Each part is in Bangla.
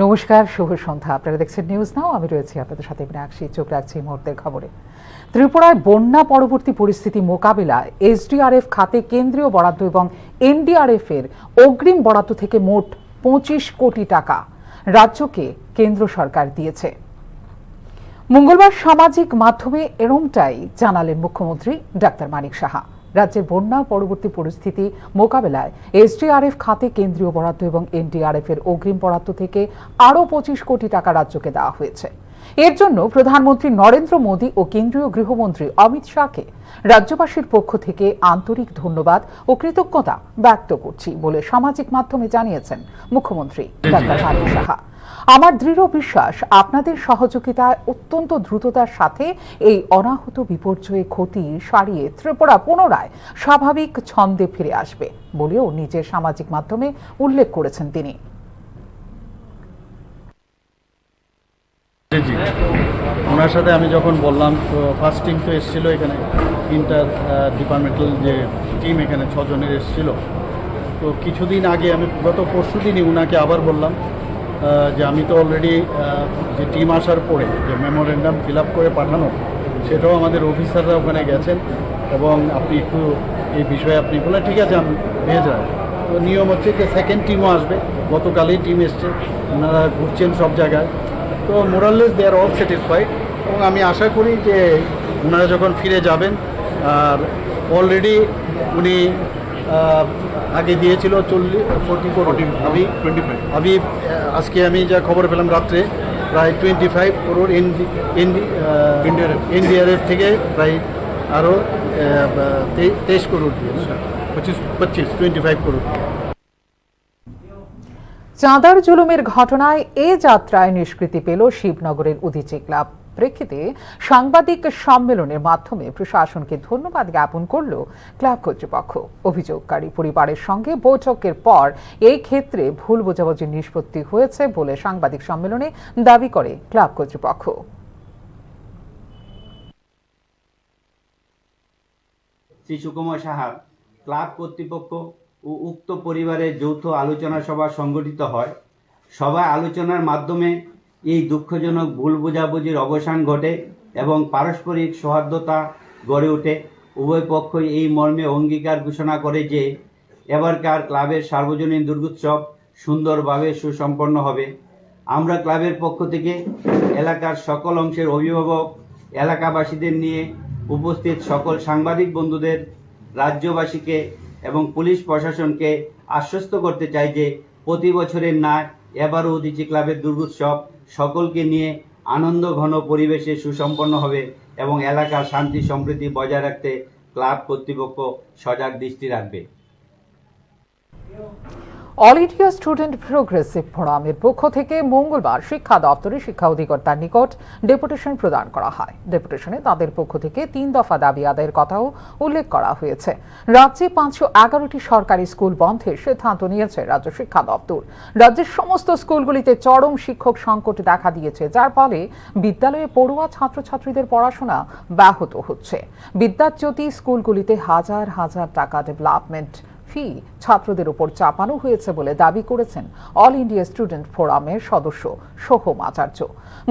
নমস্কার, শুভ সন্ধ্যা। আপনারা দেখছেন নিউজ নাও। আমি রয়েছি আপনাদের সাথে মীনাক্ষী। চোখ রাখছি মুহূর্তের খবরে। ত্রিপুরায় বন্যা পরবর্তী পরিস্থিতি মোকাবিলায় এসডিআরএফ খাতে কেন্দ্রীয় বরাদ্দ এবং এনডিআরএফ এর অগ্রিম বরাদ্দ থেকে মোট 25 কোটি টাকা রাজ্যকে কেন্দ্র সরকার দিয়েছে। মঙ্গলবার সামাজিক মাধ্যমে এরমটাই জানালেন মুখ্যমন্ত্রী ডাক্তার মানিক সাহা। রাজ্যের বন্যা পরবর্তী পরিস্থিতি মোকাবেলায় এসডিআরএফ খাতে কেন্দ্রীয় বরাদ্দ এবং এনডিআরএফ এর অগ্রিম বরাদ্দ থেকে আরও 25 কোটি টাকা রাজ্যকে দেওয়া হয়েছে। এর জন্য প্রধানমন্ত্রী নরেন্দ্র মোদী ও কেন্দ্রীয় গৃহমন্ত্রী অমিত শাহকে রাজ্যবাসীর পক্ষ থেকে আন্তরিক ধন্যবাদ ও কৃতজ্ঞতা ব্যক্ত করছি বলে সামাজিক মাধ্যমে জানিয়েছেন মুখ্যমন্ত্রী ডাক্তার মানিক সাহা। আমার দৃঢ় বিশ্বাস আপনাদের সহযোগিতায় অত্যন্ত দ্রুততার সাথে এই অনাহত বিপর্যয়ে ক্ষতি সারিয়ে ত্রিপুরা পুনরায় স্বাভাবিক ছন্দে ফিরে আসবে বলেও নিজের সামাজিক মাধ্যমে উল্লেখ করেছেন তিনি। ওনার সাথে আমি যখন বললাম, তো ফার্স্ট টিম তো এসেছিল এখানে, ইন্টার ডিপার্টমেন্টাল যে টিম এখানে 6 জনের এসেছিল। তো কিছুদিন আগে আমি গত পরশু দিনই ওনাকে আবার বললাম যে আমি তো অলরেডি যে টিম আসার পরে যে মেমোরেন্ডাম ফিল আপ করে পাঠানো, সেটাও আমাদের অফিসাররা ওখানে গেছেন এবং আপনি একটু এই বিষয়ে আপনি বলে ঠিক আছে আমি ভেজে রাখবো। তো নিয়ম হচ্ছে যে সেকেন্ড টিমও আসবে, গতকালই টিম এসছে, ওনারা ঘুরছেন সব জায়গায়। তো মোরাললেস দে আর অল স্যাটিসফাইড এবং আমি আশা করি যে ওনারা যখন ফিরে যাবেন, আর অলরেডি উনি আগে দিয়েছিল 40 কোটি, আমি আজকে আমি যা খবর পেলাম রাত্রে প্রায় 25 করোড় এনডিআরএফ থেকে প্রায় আরও 23 করোড় দিয়ে 25 করোড়। চাঁদার জুলুমের ঘটনায় এ যাত্রায় নিষ্কৃতি পেল শিবনগরের উদীচী ক্লাব। প্রেক্ষিতে সাংবাদিক সম্মেলনের মাধ্যমে প্রশাসনকে ধন্যবাদ জ্ঞাপন করল ক্লাব কর্তৃপক্ষ। অভিযোগকারী পরিবারের সঙ্গে বৈঠকের পর এই ক্ষেত্রে ভুল বোঝাবুঝির নিষ্পত্তি হয়েছে বলে সাংবাদিক সম্মেলনে দাবি করে ক্লাব কর্তৃপক্ষ। শ্রী সুকুমার সাহার ক্লাব কর্তৃপক্ষ ও উক্ত পরিবারের যৌথ আলোচনা সভা সংগঠিত হয়। সভায় আলোচনার মাধ্যমে এই দুঃখজনক ভুল বোঝাবুঝির অবসান ঘটে এবং পারস্পরিক সৌহার্দ্যতা গড়ে ওঠে। উভয় পক্ষই এই মর্মে অঙ্গীকার ঘোষণা করে যে এবারকার ক্লাবের সার্বজনীন দুর্গোৎসব সুন্দরভাবে সুসম্পন্ন হবে। আমরা ক্লাবের পক্ষ থেকে এলাকার সকল অংশের অভিভাবক, এলাকাবাসীদের নিয়ে উপস্থিত সকল সাংবাদিক বন্ধুদের, রাজ্যবাসীকে এবং পুলিশ প্রশাসনকে আশ্বস্ত করতে চাই যে প্রতি বছরের ন্যায় এবারও উদীচী ক্লাবের দুর্গোৎসব সকলকে নিয়ে আনন্দ ঘন পরিবেশে সুসম্পন্ন হবে এবং এলাকার শান্তি সম্প্রীতি বজায় রাখতে ক্লাব কর্তৃপক্ষ সজাগ দৃষ্টি রাখবে। অল ইন্ডিয়া স্টুডেন্ট প্রোগ্রেসিভ ফোরামের পক্ষ থেকে মঙ্গলবার শিক্ষা দপ্তরে শিক্ষা অধিকর্তার নিকট ডেপুটেশন প্রদান করা হয়। ডেপুটেশনে তাদের পক্ষ থেকে 3 দফা দাবি আদায়ের কথাও উল্লেখ করা হয়েছে। রাজ্যে 511টি সরকারি স্কুল বন্ধের সিদ্ধান্ত নিয়েছে রাজ্য শিক্ষা দপ্তর। রাজ্যের সমস্ত স্কুলগুলিতে চরম শিক্ষক সংকট দেখা দিয়েছে, যার ফলে বিদ্যালয়ে পড়ুয়া ছাত্রছাত্রীদের পড়াশোনা ব্যাহত হচ্ছে। বিদ্যাজ্যোতি স্কুলগুলিতে হাজার হাজার টাকা ডেভেলপমেন্ট ফি ছাত্রদের উপর চাপানো হয়েছে বলে দাবি করেছেন অল ইন্ডিয়া স্টুডেন্ট ফোরামের সদস্য সোহম আচার্য।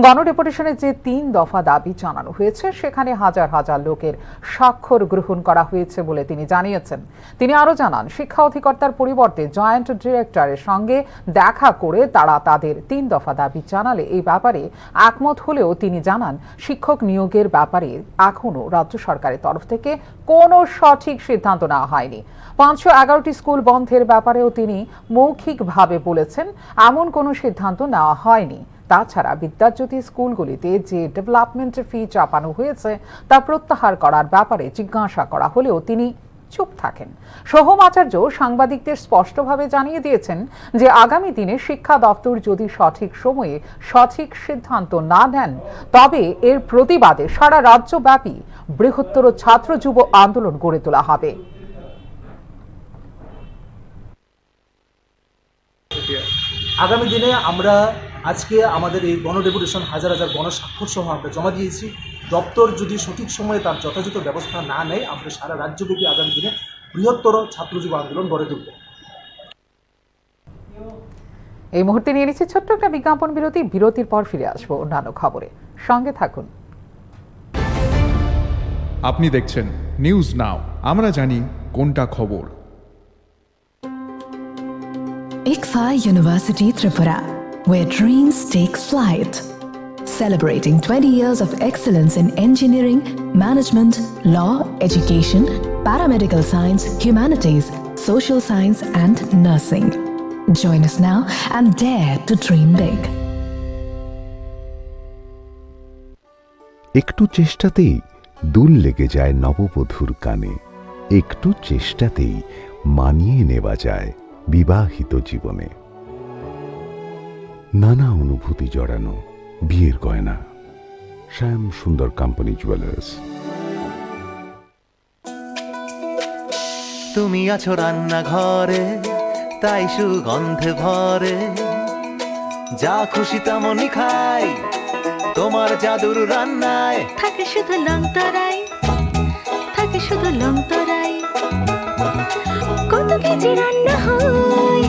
গণডেপুটেশনে যে 3 দফা দাবি জানানো হয়েছে সেখানে হাজার হাজার লোকের স্বাক্ষর গ্রহণ করা হয়েছে বলে তিনি জানিয়েছেন। তিনি আরও জানান, শিক্ষা অধিকর্তার পরিবর্তে জয়েন্ট ডিরেক্টরের সঙ্গে দেখা করে তারা তাদের 3 দফা দাবি জানালে এই ব্যাপারে একমত হলেও তিনি জানান, শিক্ষক নিয়োগের ব্যাপারে এখনও রাজ্য সরকারের তরফ থেকে কোনো সঠিক সিদ্ধান্ত নেওয়া হয়নি। 511টি স্কুল বন্ধের ব্যাপারেও তিনি মৌখিকভাবে বলেছেন এমন কোনো সিদ্ধান্ত নেওয়া হয়নি। তাছাড়া বিদ্যাজ্যোতি স্কুলগুলিতে যে ডেভেলপমেন্ট ফি চাপানো হয়েছে তা প্রত্যাহার করার ব্যাপারে জিজ্ঞাসা করা হলেও তিনি চুপ থাকেন। সোহম আচার্য সাংবাদিকদের স্পষ্টভাবে জানিয়ে দিয়েছেন যে আগামী দিনে শিক্ষা দপ্তর যদি সঠিক সময়ে সঠিক সিদ্ধান্ত না নেন তবে এর প্রতিবাদে সারা রাজ্যব্যাপী বৃহত্তর ছাত্র যুব আন্দোলন গড়ে তোলা হবে। প্রক্রিয়া? আগামী দিনে আমরা আজকে আমাদের এই গণডেপুটেশন হাজার হাজার গণস্বাক্ষর সহ আমরা জমা দিয়েছি। দপ্তর যদি সঠিক সময়ে তার যথাযথ ব্যবস্থা না নেয়, আমরা সারা রাজ্যব্যাপী আগামী দিনে বৃহত্তর ছাত্রযুব আন্দোলন গড়ে তুলব। এই মুহূর্তে নিয়ে নিচ্ছি ছোট্ট একটা বিজ্ঞাপন বিরতি। বিরতির পর ফিরে আসবো অন্যান্য খবরে। সঙ্গে থাকুন। আপনি দেখছেন নিউজ নাও, আমরা জানি কোনটা খবর। ICFA University Tripura, where dreams take flight. Celebrating 20 years of excellence in engineering, management, law, education, paramedical science, humanities, social science, and nursing. Join us now and dare to dream big. একটু চেষ্টাতেই দুল লেগে যায় নববধূর কানে, একটু চেষ্টাতেই মানিয়ে নেওয়া যায় বিবাহিত জীবনে। নানা অনুভূতি জড়ানো বিয়ের গয়না, শ্যাম সুন্দর কোম্পানি জুয়েলার্স। তুমি আছো রান্নাঘরে, তাই সুগন্ধে ভরে, যা খুশি তেমনই খাই তোমার জাদুর রান্নায়। থাকে শুধু লংতরাই, থাকে শুধু লংতরাই, কত কেজি রান্না হয়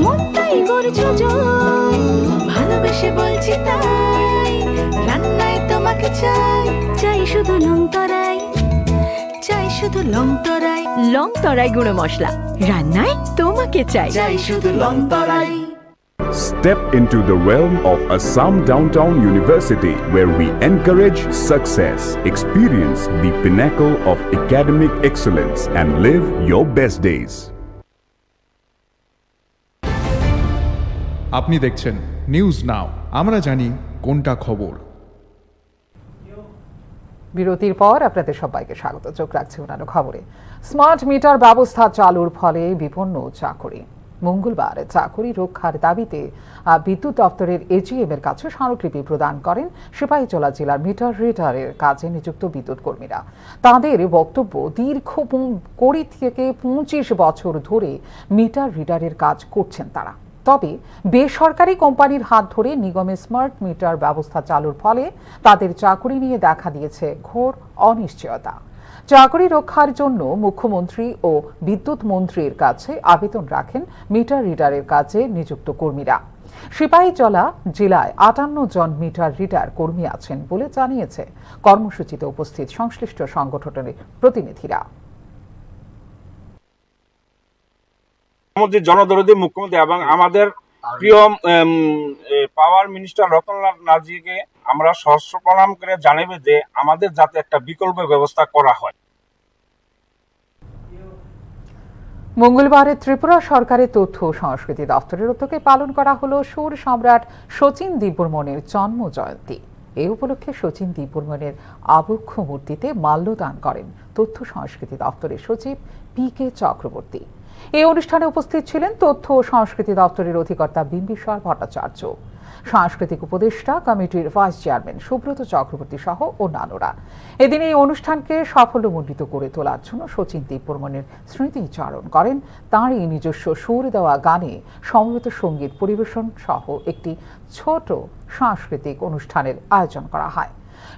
মনটাই গড়ছো জয়, ভালোবেসে বলছি তাই রান্নায় তোমাকে চাই, চাই শুধু লংতরাই, চাই শুধু লংতরাই, লংতরাই গুঁড়ো মশলা, রান্নায় তোমাকে চাই, চাই শুধু লংতরাই। Step into the realm of Assam Downtown University, where we encourage success, experience the pinnacle of academic excellence, and live your best days. আপনি দেখছেন নিউজ নাও, আমরা জানি কোনটা খবর। বিরতির পর আপনাদের সবাইকে স্বাগত। চোখ রাখছে অন্যান্য খবরে। স্মার্ট মিটার ব্যবস্থা চালুর ফলে বিপন্ন চাকরি। মঙ্গলবার চাকরি রক্ষার দাবিতে বিদ্যুৎ দপ্তরের এজিএম এর কাছে স্মারকলিপি প্রদান করেন সিপাহীজলা জেলার মিটার রিডারের কাজে নিযুক্ত বিদ্যুৎ কর্মীরা। তাদের বক্তব্য, দীর্ঘ 20 থেকে 25 বছর ধরে মিটার রিডারের কাজ করছেন তারা। তবে বেসরকারি কোম্পানির হাত ধরে নিগমের স্মার্ট মিটার ব্যবস্থা চালুর ফলে তাদের চাকরি নিয়ে দেখা দিয়েছে ঘোর অনিশ্চয়তা। চাকরি রক্ষার জন্য মুখ্যমন্ত্রী ও বিদ্যুৎ মন্ত্রীর কাছে আবেদন রাখেন মিটার রিডারের কাজে নিযুক্ত কর্মীরা। সিপাহীজলা জেলায় 58 জন মিটার রিডার কর্মী আছেন বলে জানিয়েছে কর্মসূচিতে উপস্থিত সংশ্লিষ্ট সংগঠনের প্রতিনিধিরা। আমাদের জনদরদী মুখ্যমন্ত্রী এবং আমাদের প্রিয় পাওয়ার মিনিস্টার রতনলাল নার্জিকে আমরা সহস্র প্রণাম করে জানাবে যে আমাদের যাতে একটা বিকল্প ব্যবস্থা করা হয়। মঙ্গলবার ত্রিপুরা সরকারের তথ্য ও সংস্কৃতি দপ্তরের উদ্যোগে পালন করা হলো সুর সম্রাট শচীন দেববর্মনের জন্ম জয়ন্তী। এই উপলক্ষে শচীন দেববর্মনের আবক্ষ মূর্তিতে মাল্যদান করেন তথ্য সংস্কৃতি দপ্তরের সচিব পি.কে. চক্রবর্তী। এই অনুষ্ঠানে উপস্থিত ছিলেন তথ্য ও সংস্কৃতি দপ্তরের অধিকর্তা বিম্বিসার ভট্টাচার্য, সাংস্কৃতিক উপদেষ্টা কমিটির ভাইস চেয়ারম্যান সুব্রত চক্রবর্তী সহ অন্যান্যরা। এদিন এই অনুষ্ঠানকে সাফল্যমণ্ডিত করে তোলার জন্য শচীন দেববর্মনের স্মৃতিচারণ করেন। তাঁর এই নিজস্ব সুর দেওয়া গানে সমবেত সঙ্গীত পরিবেশন সহ একটি ছোট সাংস্কৃতিক অনুষ্ঠানের আয়োজন করা হয়।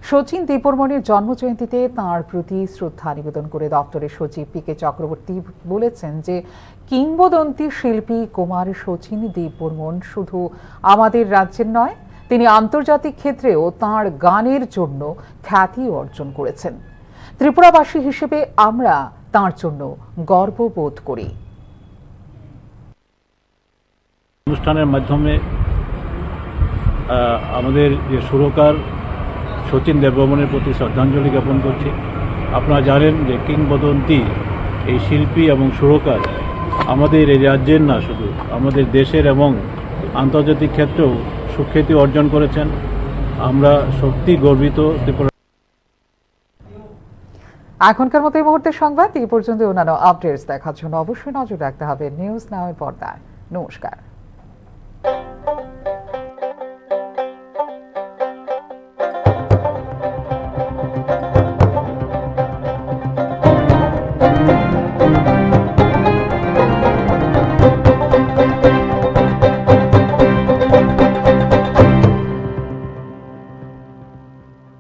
শচীন দেববর্মনের জন্মজয়ন্তীতে তাঁর প্রতি শ্রদ্ধা নিবেদন করে দপ্তরের সচিব পি.কে. চক্রবর্তী বলেছেন যে কিংবদন্তি শিল্পী কুমার শচীন দেববর্মন শুধু আমাদের রাজ্যের নয়, তিনি আন্তর্জাতিক ক্ষেত্রেও তাঁর গানের জন্য খ্যাতি অর্জন করেছেন। ত্রিপুরাবাসী হিসেবে আমরা তাঁর জন্য গর্ববোধ করি। অনুষ্ঠানের মাধ্যমে আমাদের যে সুরকার শচীন দেববর্মনের প্রতি শ্রদ্ধাঞ্জলি জ্ঞাপন করছি। আপনারা জানেন যে কিংবদন্তি এই শিল্পী এবং সুরকার আমাদের এই রাজ্যের না, শুধু আমাদের দেশের এবং আন্তর্জাতিক ক্ষেত্রেও সুখ্যাতি অর্জন করেছেন। আমরা সত্যি গর্বিত। এখনকার মতো এই মুহূর্তের সংবাদ এই পর্যন্ত। অন্যান্য আপডেটস দেখার জন্য অবশ্যই নজর রাখতে হবে নিউজ নাও এর পর্দায়। নমস্কার।